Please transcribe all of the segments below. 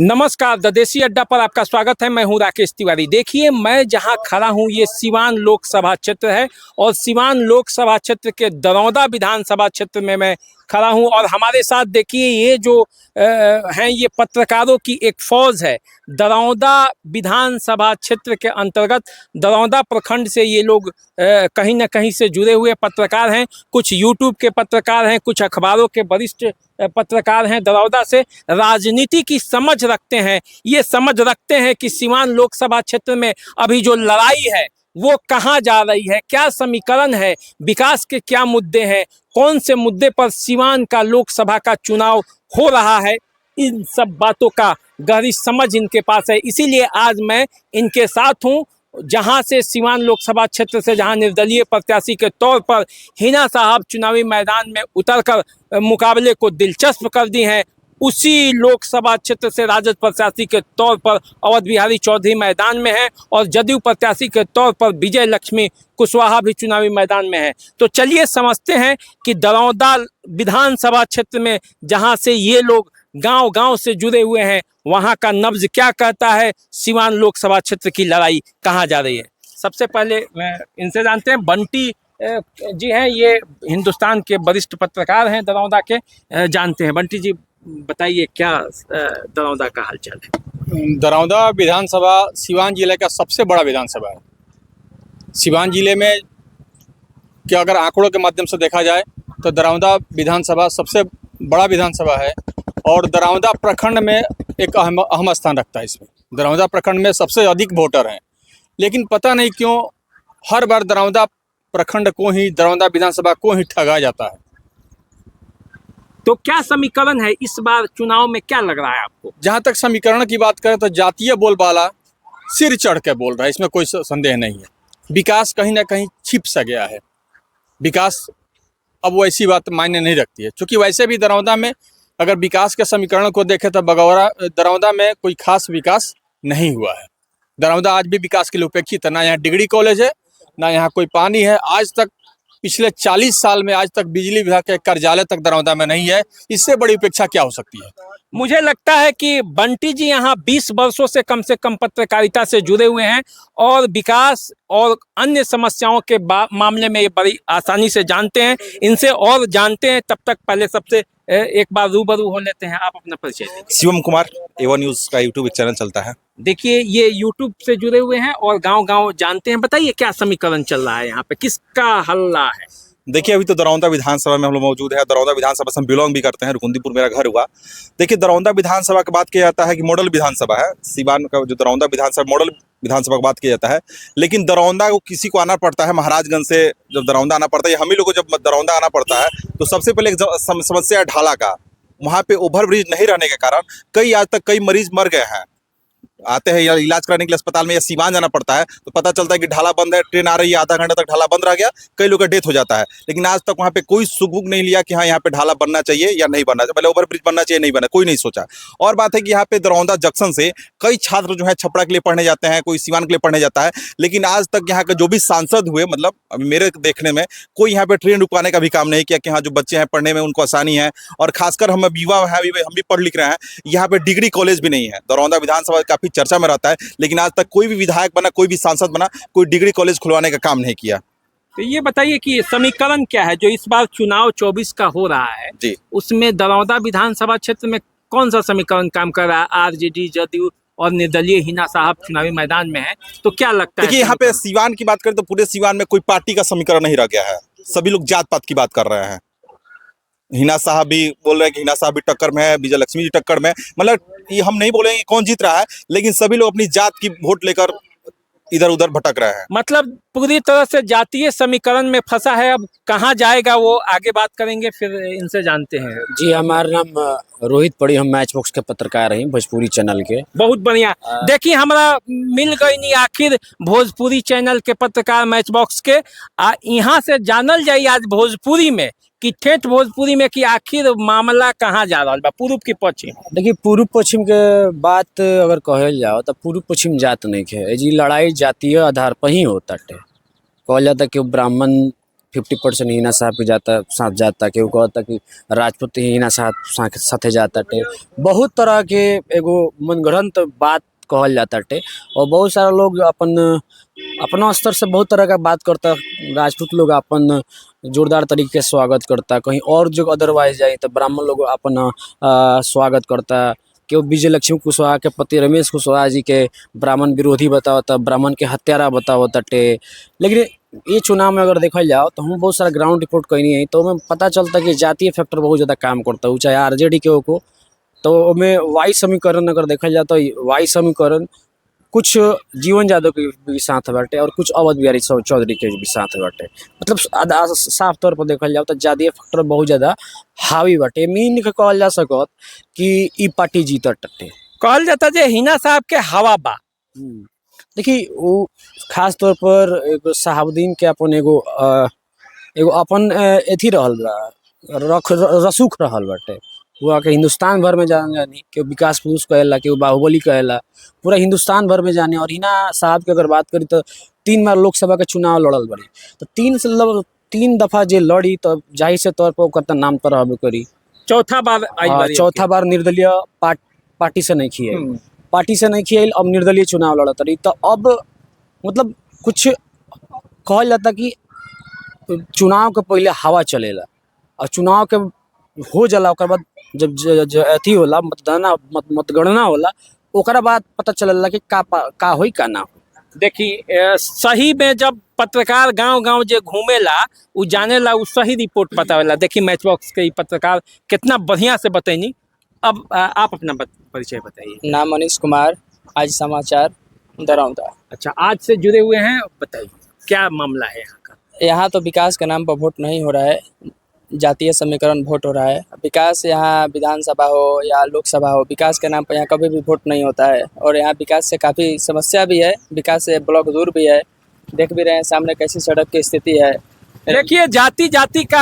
नमस्कार, द देसी अड्डा पर आपका स्वागत है। मैं हूं राकेश तिवारी। देखिए, मैं जहां खड़ा हूं ये सिवान लोकसभा क्षेत्र है और सिवान लोकसभा क्षेत्र के दरौदा विधानसभा क्षेत्र में मैं खड़ा हूं और हमारे साथ देखिए ये जो हैं ये पत्रकारों की एक फौज है। दरौदा विधानसभा क्षेत्र के अंतर्गत दरौदा प्रखंड से ये लोग कहीं ना कहीं से जुड़े हुए पत्रकार हैं। कुछ यूट्यूब के पत्रकार हैं, कुछ अखबारों के वरिष्ठ पत्रकार हैं। दरौदा से राजनीति की समझ रखते हैं। ये समझ रखते हैं कि सिवान लोकसभा क्षेत्र में अभी जो लड़ाई है वो कहाँ जा रही है, क्या समीकरण है, विकास के क्या मुद्दे हैं, कौन से मुद्दे पर सिवान का लोकसभा का चुनाव हो रहा है। इन सब बातों का गहरी समझ इनके पास है। इसीलिए आज मैं इनके साथ हूँ, जहां से सिवान लोकसभा क्षेत्र से जहां निर्दलीय प्रत्याशी के तौर पर हिना साहब चुनावी मैदान में उतरकर मुकाबले को दिलचस्प कर दी हैं, उसी लोकसभा क्षेत्र से राजद प्रत्याशी के तौर पर अवध बिहारी चौधरी मैदान में है और जदयू प्रत्याशी के तौर पर विजय लक्ष्मी कुशवाहा भी चुनावी मैदान में है। तो चलिए समझते हैं कि दरौदा विधानसभा क्षेत्र में जहां से ये लोग गांव-गांव से जुड़े हुए हैं, वहां का नब्ज क्या कहता है, सिवान लोकसभा क्षेत्र की लड़ाई कहां जा रही है। सबसे पहले इनसे जानते हैं। बंटी जी हैं, ये हिंदुस्तान के वरिष्ठ पत्रकार हैं दरौदा के। जानते हैं बंटी जी, बताइए क्या दरौदा का हालचाल है। दरौदा विधानसभा सिवान जिले का सबसे बड़ा विधानसभा है। सिवान जिले में क्या अगर आंकड़ों के माध्यम से देखा जाए तो दरौदा विधानसभा सबसे बड़ा विधानसभा है और दरौदा प्रखंड में एक अहम स्थान रखता है। इसमें दरौदा प्रखंड में सबसे अधिक वोटर हैं, लेकिन पता नहीं क्यों हर बार दरौदा प्रखंड को ही, दरौदा विधानसभा को ही ठगा जाता है। तो क्या समीकरण है इस बार चुनाव में, क्या लग रहा है आपको? जहाँ तक समीकरण की बात करें तो जातीय बोलबाला सिर चढ़ के बोल रहा है, इसमें कोई संदेह नहीं है। विकास कहीं ना कहीं छिप सा गया है। विकास अब वैसी बात मायने नहीं रखती है, क्योंकि वैसे भी दरौदा में अगर विकास के समीकरण को देखें तो दरौदा में कोई खास विकास नहीं हुआ है। दरौदा आज भी विकास के लिए उपेक्षित है। ना यहाँ डिग्री कॉलेज है, ना यहाँ कोई पानी है। आज तक पिछले 40 साल में आज तक बिजली विभाग के कार्यालय तक दरौदा में नहीं है। इससे बड़ी उपेक्षा क्या हो सकती है। मुझे लगता है कि बंटी जी यहाँ 20 वर्षों से कम पत्रकारिता से जुड़े हुए हैं और विकास और अन्य समस्याओं के मामले में ये बड़ी आसानी से जानते हैं। इनसे और जानते हैं, तब तक पहले सबसे एक बार रूबरू हो लेते हैं। आप अपना परिचय दें। शिवम कुमार, एवन न्यूज का यूट्यूब चैनल चलता है। देखिए, ये यूट्यूब से जुड़े हुए हैं और गांव-गांव जानते हैं। बताइए क्या समीकरण चल रहा है यहाँ पे, किसका हल्ला है? देखिए, अभी तो दरौदा विधानसभा में हम लोग मौजूद है। दरौदा विधानसभा से हम बिलोंग भी करते हैं, रुकुंदीपुर मेरा घर हुआ। देखिए, दरौदा विधानसभा की बात किया जाता है कि मॉडल विधानसभा है। सिवान का जो दरौदा विधानसभा मॉडल विधानसभा की बात किया जाता है, लेकिन दरौदा को किसी को आना पड़ता है महाराजगंज से। जब दरौदा आना पड़ता है, हम ही लोग को जब दरौदा आना पड़ता है तो सबसे पहले एक समस्या है ढाला का। वहाँ पे ओवरब्रिज नहीं रहने के कारण आज तक कई मरीज मर गए हैं। आते हैं या इलाज कराने के लिए अस्पताल में या सिवान जाना पड़ता है तो पता चलता है कि ढाला बंद है, ट्रेन आ रही है, आधा घंटा तक ढाला बंद रह गया, कई लोग का डेथ हो जाता है। लेकिन आज तक वहाँ पे कोई सुगबुक नहीं लिया कि हाँ यहाँ पे ढाला बनना चाहिए या नहीं बनना चाहिए, पहले ओवरब्रिज बनना चाहिए नहीं बनना, कोई नहीं सोचा। और बात है कि यहाँ पे दरौदा जंक्शन से कई छात्र जो है छपरा के लिए पढ़ने जाते हैं, कोई सिवान के लिए पढ़ने जाता है, लेकिन आज तक यहाँ के जो भी सांसद हुए, मतलब मेरे देखने में कोई यहाँ पे ट्रेन रुकवाने का भी काम नहीं किया कि हाँ जो बच्चे हैं पढ़ने में उनको आसानी है। और खासकर हम युवा हैं, हम भी पढ़ लिख रहे हैं, यहाँ पे डिग्री कॉलेज भी नहीं है। दरौदा विधानसभा काफी चर्चा में रहता है, लेकिन आज तक कोई भी विधायक बना, कोई भी सांसद बना, कोई डिग्री कॉलेज खुलवाने का काम नहीं किया। तो ये बताइए कि समीकरण क्या है जो इस बार चुनाव 24 का हो रहा है जी, उसमें दरौदा विधानसभा क्षेत्र में कौन सा समीकरण काम कर रहा है? आरजेडी, जदयू और निर्दलीय हिना साहब चुनावी मैदान में है, तो क्या लगता है? देखिए, यहाँ पे सिवान की बात करें तो पूरे सिवान में कोई पार्टी का समीकरण नहीं रह गया है। सभी लोग जात पात की बात कर रहे हैं। हिना साहब भी बोल रहे हैं कि हिना साहब भी टक्कर में है, विजय लक्ष्मी जी टक्कर में। मतलब ये हम नहीं बोलेंगे कौन जीत रहा है, लेकिन सभी लोग अपनी जात की वोट लेकर इधर उधर भटक रहे हैं। मतलब पूरी तरह से जातीय समीकरण में फंसा है। अब कहाँ जाएगा वो आगे बात करेंगे, फिर इनसे जानते हैं। जी, हमारा नाम रोहित पड़ी, हम मैच बॉक्स के पत्रकार हैं भोजपुरी चैनल के। बहुत बढ़िया। देखिए, हमारा मिल गई नहीं आखिर भोजपुरी चैनल के पत्रकार मैच बॉक्स के। यहाँ से जानल जाए आज भोजपुरी में कि ठेठ भोजपुरी में कि आखिर मामला कहाँ जा रहा है, पूर्व की पश्चिम। देखिए, पूर्व पश्चिम के बात अगर कहल जाओ तो पूर्व पश्चिम जात नहीं है जी, लड़ाई जातीय आधार पर ही होता है। कहल जाता कि ब्राह्मण 50% हिना साहब के जाता साथ जाता, केहू कहता कि राजपूत ही हिना साथ साथे जाता टे। बहुत तरह के एगो मनगढ़ंत बात कहल जाता टे और बहुत सारा लोग अपन अपना स्तर से बहुत तरह का बात करता। राजपूत लोग अपन जोरदार तरीके से स्वागत करता, कहीं और जो अदरवाइज जाए तो ब्राह्मण लोग अपन स्वागत करता। केहू विजय लक्ष्मी कुशवाहा के पति रमेश कुशवाहा जी के ब्राह्मण विरोधी बतावता, ब्राह्मण के हत्यारा बतावताटे। लेकिन ये चुनाव में अगर देखल जाओ तो हम बहुत सारा ग्राउंड रिपोर्ट कैनी है तो हमें पता चलता कि जातीय फैक्टर बहुत ज़्यादा काम करता है, चाहे आरजेडी के हो। तो हमें वाई समीकरण अगर देखल जाए तो वाई समीकरण कुछ जीवन यादव के भी साथ बाटे और कुछ अवध बिहारी चौधरी के भी साथ बाटे। मतलब साफ तौर पर देखल जाओ तो जातीय फैक्टर बहुत ज़्यादा हावी बाटे। मीन के कहल जा सकत कि ई पार्टी जीतटे। कहल जाता जे हिना साहब के हवा बा। देखिए वो खास तौर पर एगो शहाबुद्दीन के अपन एगो अपन एथी रहल बा, रसूख रहल बाटे। वो आके हिंदुस्तान भर में जानी, केहू विकास पुरुष कहेला, केहू बाहुबली कहेला, पूरा हिंदुस्तान भर में जाने। और हिना साहब के अगर बात करी तो 3 बार लोकसभा के चुनाव लड़ल बड़ी, तो 3 दफा जे लड़ी तो जाहिर से तौर पर ओकर नाम पर रहबे करी। चौथा बार आई बारी चौथा बार निर्दलीय पार्टी से नहीं खिए, पार्टी से नहीं खिए, अब निर्दलीय चुनाव लड़त रही। तो अब मतलब कुछ कहल जाता कि चुनाव के पहले हवा चलेला और चुनाव के हो जाला, ओकर बाद जब अथी होला मतगणना होला, ओकरा बाद पता चलेला कि का होई का ना हो। देखिए सही में जब पत्रकार गांव-गांव जे घूमेला उ जानेला, उ सही रिपोर्ट बतावेला। देखिए मैच बॉक्स के पत्रकार कितना बढ़िया से बतैनी। अब आप अपना परिचय बताइए। नाम मनीष कुमार, आज समाचार दरौंदा। अच्छा, आज से जुड़े हुए हैं, बताइए क्या मामला है यहाँ का? यहाँ तो विकास के नाम पर वोट नहीं हो रहा है, जातीय समीकरण वोट हो रहा है। विकास यहाँ विधानसभा हो या लोकसभा हो, विकास के नाम पर यहाँ कभी भी वोट नहीं होता है। और यहाँ विकास से काफ़ी समस्या भी है, विकास से ब्लॉक दूर भी है। देख भी रहे हैं सामने कैसी सड़क की स्थिति है। देखिए जाति का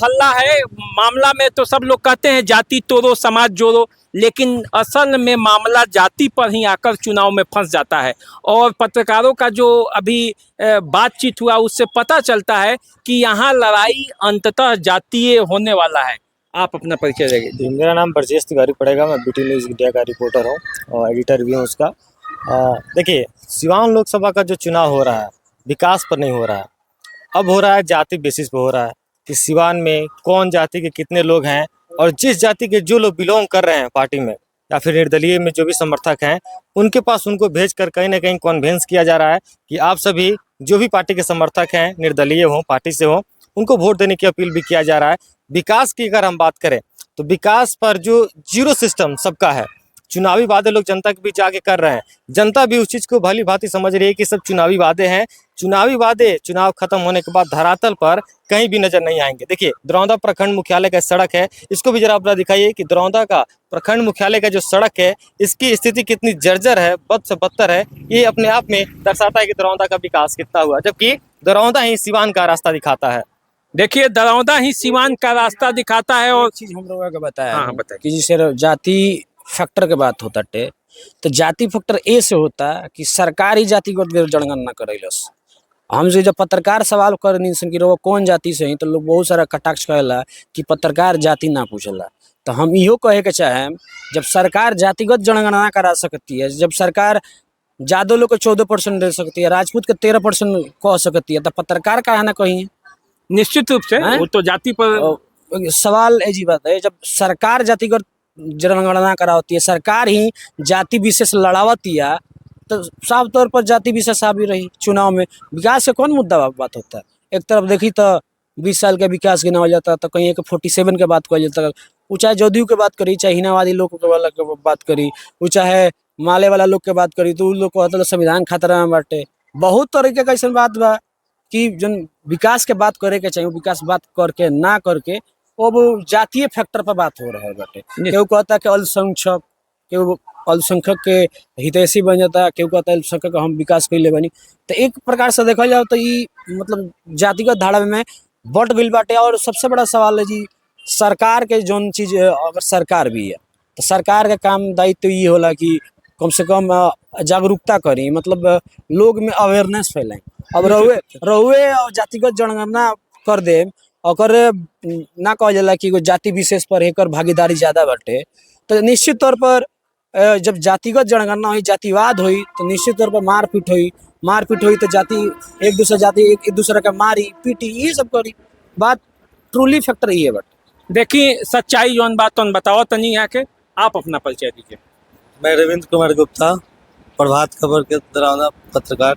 हल्ला है मामला में, तो सब लोग कहते हैं जाति तोड़ो समाज जोड़ो, लेकिन असल में मामला जाति पर ही आकर चुनाव में फंस जाता है। और पत्रकारों का जो अभी बातचीत हुआ उससे पता चलता है कि यहाँ लड़ाई अंततः जातीय होने वाला है। आप अपना परिचय देंगे। मेरा नाम ब्रजेश तिवारी पड़ेगा, मैं बीटी न्यूज़ इंडिया का रिपोर्टर हूँ और एडिटर भी हूँ उसका। देखिए सिवान लोकसभा का जो चुनाव हो रहा है विकास पर नहीं हो रहा है, अब हो रहा है जाति बेसिस पे हो रहा है कि सिवान में कौन जाति के कितने लोग हैं और जिस जाति के जो लोग बिलोंग कर रहे हैं पार्टी में या फिर निर्दलीय में जो भी समर्थक हैं उनके पास उनको भेजकर कहीं ना कहीं कन्वेंस किया जा रहा है कि आप सभी जो भी पार्टी के समर्थक हैं, निर्दलीय हों पार्टी से हों, उनको वोट देने की अपील भी किया जा रहा है। विकास की अगर हम बात करें तो विकास पर जो जीरो सिस्टम सबका है, चुनावी वादे लोग जनता के बीच आके कर रहे हैं, जनता भी उस चीज़ को भली भांति समझ रही है कि सब चुनावी वादे हैं। चुनावी वादे चुनाव खत्म होने के बाद धरातल पर कहीं भी नजर नहीं आएंगे। देखिए दरौंदा प्रखंड मुख्यालय का सड़क है, इसको भी जरा आप दिखाइए कि दरौंदा का प्रखंड मुख्यालय का जो सड़क है इसकी स्थिति कितनी जर्जर है, बद से बदतर है। ये अपने आप में दर्शाता है कि दरौंदा का विकास कितना हुआ, जबकि दरौंदा ही सिवान का रास्ता दिखाता है। देखिए दरौंदा ही सिवान का रास्ता दिखाता है। और चीज हम लोगों को बताया हाँ, बताइए। कि जैसे जाति फैक्टर के बात होता टे, तो जाति फैक्टर ए से होता कि सरकारी जातिगत जनगणना करैलस। हमसे जब पत्रकार सवाल करनी सन कि रउआ कौन जाति से ही, तो लोग बहुत सारा कटाक्ष करेला कि पत्रकार जाति ना पूछला। तो हम इहो कहे के चाहेम, जब सरकार जातिगत जनगणना करा सकती है, जब सरकार यादव लोग को 14% दे सकती है, राजपूत के 13% कह सकती है, तो पत्रकार का ना कहीं निश्चित रूप से वो तो जाति पर सवाल ऐसी बात है। जब सरकार जातिगत जनगणना करावती है, सरकार ही जाति विशेष लड़ावती है, तो साफ तौर पर जाति विशेष आ भी रही चुनाव में। विकास से कौन मुद्दा बात होता है? एक तरफ देखी तो 20 साल के विकास गिनावा जाता है, तो कहीं एक 47 के बात कही जाता है। वो चाहे जदयू के बात करी, चाहे हिनावादी लोग के वाला के बात करी, वो चाहे माले वाला लोग के बात करी, तो उन लोग को मतलब संविधान खतरा में बाटे। बहुत तरीके का ऐसा बात बा कि जन विकास के बात करे के चाहिए, विकास बात करके ना करके वो जातीय फैक्टर पर बात हो रहा है बाटे। केहू कहता है कि अल्पसंख्यक, केहू अल्पसंख्यक के हितैषी बन जाता है, केहू कहता है अल्पसंख्यक हम विकास कैले बनी। तो एक प्रकार से देखा जाए तो ये मतलब जातिगत धारा में बढ़ गई बाटे। और सबसे बड़ा सवाल है जी सरकार के जौन चीज, अगर सरकार भी है तो सरकार का काम दायित्व तो ये होला कि कम से कम जागरूकता करी, मतलब लोग में अवेयरनेस फैलाएं। अब रहुए जातिगत जनगणना कर दे और ना कहल जाला कि एगो जाति विशेष पर एकर भागीदारी ज़्यादा बाटे, तो निश्चित तौर पर जब जातिगत जनगणना हुई, जातिवाद हुई, तो निश्चित तौर पर मारपीट हुई तो एक दूसरे का मारी पीटी ये सब करी। बात ट्रूली फैक्टर ये है। बट देखिए सच्चाई जौन बात तो बताओ तनी यहाँ के, आप अपना परिचय दीजिए। मैं रविंद्र कुमार गुप्ता, प्रभात खबर के दरौंदा पत्रकार।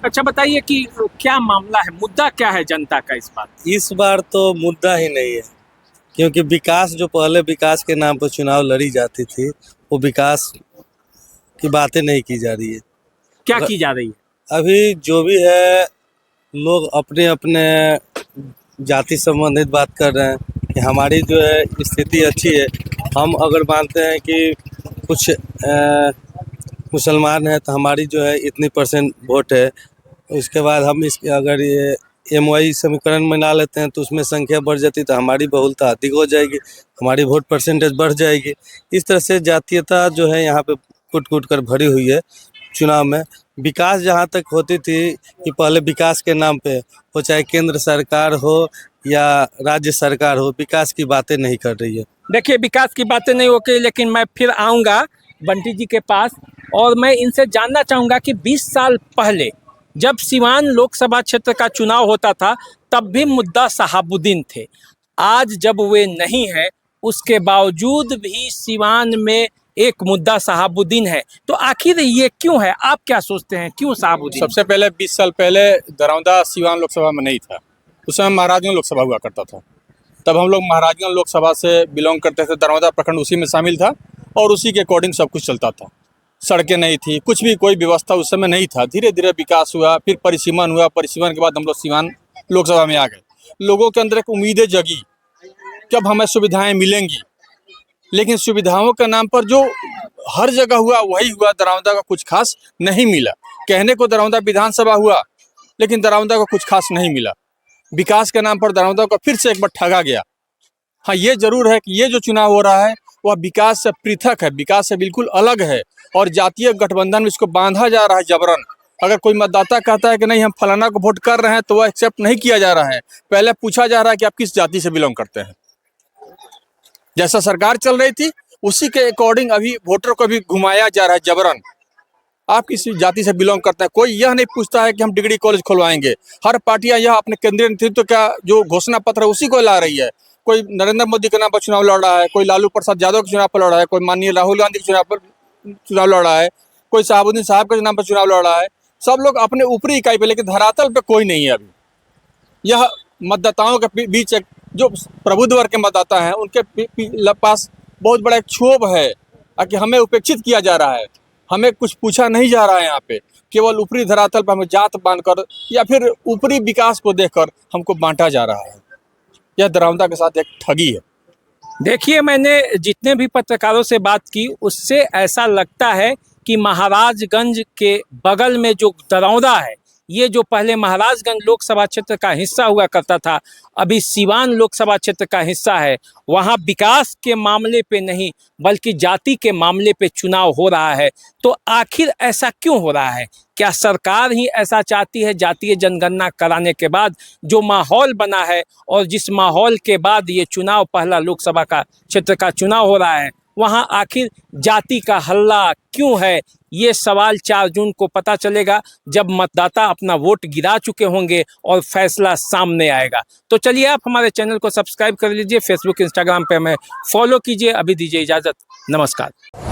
अच्छा बताइए कि क्या मामला है, मुद्दा क्या है जनता का इस बार? इस बार तो मुद्दा ही नहीं है, क्योंकि विकास जो पहले विकास के नाम पर चुनाव लड़ी जाती थी, वो विकास की बातें नहीं की जा रही है। क्या की जा रही है? अभी जो भी है, लोग अपने अपने जाति संबंधित बात कर रहे हैं कि हमारी जो है स्थिति अच्छी है। हम अगर मानते हैं कि कुछ मुसलमान है तो हमारी जो है इतनी % वोट है, उसके बाद हम अगर ये MY समीकरण में ना लेते हैं तो उसमें संख्या बढ़ जाती तो हमारी बहुलता अधिक हो जाएगी, हमारी वोट % बढ़ जाएगी। इस तरह से जातीयता जो है यहाँ पे कूट कर भरी हुई है चुनाव में। विकास जहाँ तक होती थी कि पहले विकास के नाम पे, वो चाहे केंद्र सरकार हो या राज्य सरकार हो, विकास की बातें नहीं कर रही है। देखिए विकास की बातें नहीं होगी, लेकिन मैं फिर आऊँगा बंटी जी के पास और मैं इनसे जानना चाहूँगा कि 20 साल पहले जब सिवान लोकसभा क्षेत्र का चुनाव होता था तब भी मुद्दा शहाबुद्दीन थे। आज जब वे नहीं है, उसके बावजूद भी सिवान में एक मुद्दा शहाबुद्दीन है, तो आखिर ये क्यों है? आप क्या सोचते हैं, क्यों शहाबुद्दीन? सबसे पहले 20 साल पहले दरौंदा सिवान लोकसभा में नहीं था, उस समय महाराजगंज लोकसभा हुआ करता था। तब हम लोग महाराजगंज लोकसभा से बिलोंग करते थे, दरौंदा प्रखंड उसी में शामिल था और उसी के अकॉर्डिंग सब कुछ चलता था। सड़कें नहीं थी, कुछ भी कोई व्यवस्था उस समय नहीं था। धीरे धीरे विकास हुआ, फिर परिसीमन हुआ, परिसीमन के बाद हम लोग सिवान लोकसभा में आ गए। लोगों के अंदर एक उम्मीदें जगी कि अब हमें सुविधाएं मिलेंगी, लेकिन सुविधाओं के नाम पर जो हर जगह हुआ वही हुआ, दरौंदा का कुछ खास नहीं मिला। कहने को दरौंदा विधानसभा हुआ, लेकिन दरौंदा को कुछ खास नहीं मिला। विकास के नाम पर दरौंदा को फिर से एक बार ठगा गया। हाँ, ये जरूर है कि ये जो चुनाव हो रहा है वह विकास से पृथक है, विकास से बिल्कुल अलग है और जातीय गठबंधन में इसको बांधा जा रहा है जबरन। अगर कोई मतदाता कहता है कि नहीं हम फलाना को वोट कर रहे हैं तो वह एक्सेप्ट नहीं किया जा रहा है। पहले पूछा जा रहा है कि आप किस जाति से बिलोंग करते हैं। जैसा सरकार चल रही थी उसी के अकॉर्डिंग अभी वोटर को भी घुमाया जा रहा है जबरन। आप किस जाति से बिलोंग करते हैं, कोई यह नहीं पूछता है कि हम डिग्री कॉलेज खुलवाएंगे। हर पार्टियां यह अपने केंद्रीय नेतृत्व का जो घोषणा पत्र है उसी को ला रही है। कोई नरेंद्र मोदी के नाम पर चुनाव लड़ रहा है, कोई लालू प्रसाद यादव के चुनाव पर लड़ रहा है, कोई माननीय राहुल गांधी के चुनाव लड़ रहा है, कोई शहाबुद्दीन साहब के नाम पर चुनाव लड़ रहा है। सब लोग अपने ऊपरी इकाई पे, लेकिन धरातल पे कोई नहीं है अभी। यह मतदाताओं के बीच एक जो प्रबुद्ध वर्ग के मतदाता हैं उनके पास बहुत बड़ा एक क्षोभ है कि हमें उपेक्षित किया जा रहा है, हमें कुछ पूछा नहीं जा रहा है। यहाँ पे केवल ऊपरी धरातल पर हमें जात बांधकर या फिर ऊपरी विकास को देखकर हमको बांटा जा रहा है। यह दरौंदा के साथ एक ठगी है। देखिए मैंने जितने भी पत्रकारों से बात की उससे ऐसा लगता है कि महाराजगंज के बगल में जो दरौंदा है, ये जो पहले महाराजगंज लोकसभा क्षेत्र का हिस्सा हुआ करता था, अभी सिवान लोकसभा क्षेत्र का हिस्सा है। वहाँ विकास के मामले पे नहीं बल्कि जाति के मामले पे चुनाव हो रहा है। तो आखिर ऐसा क्यों हो रहा है? क्या सरकार ही ऐसा चाहती है? जातीय जनगणना कराने के बाद जो माहौल बना है और जिस माहौल के बाद ये चुनाव, पहला लोकसभा का क्षेत्र का चुनाव हो रहा है, वहाँ आखिर जाति का हल्ला क्यों है? ये सवाल 4 जून को पता चलेगा जब मतदाता अपना वोट गिरा चुके होंगे और फैसला सामने आएगा। तो चलिए आप हमारे चैनल को सब्सक्राइब कर लीजिए, फेसबुक इंस्टाग्राम पे हमें फॉलो कीजिए। अभी दीजिए इजाज़त, नमस्कार।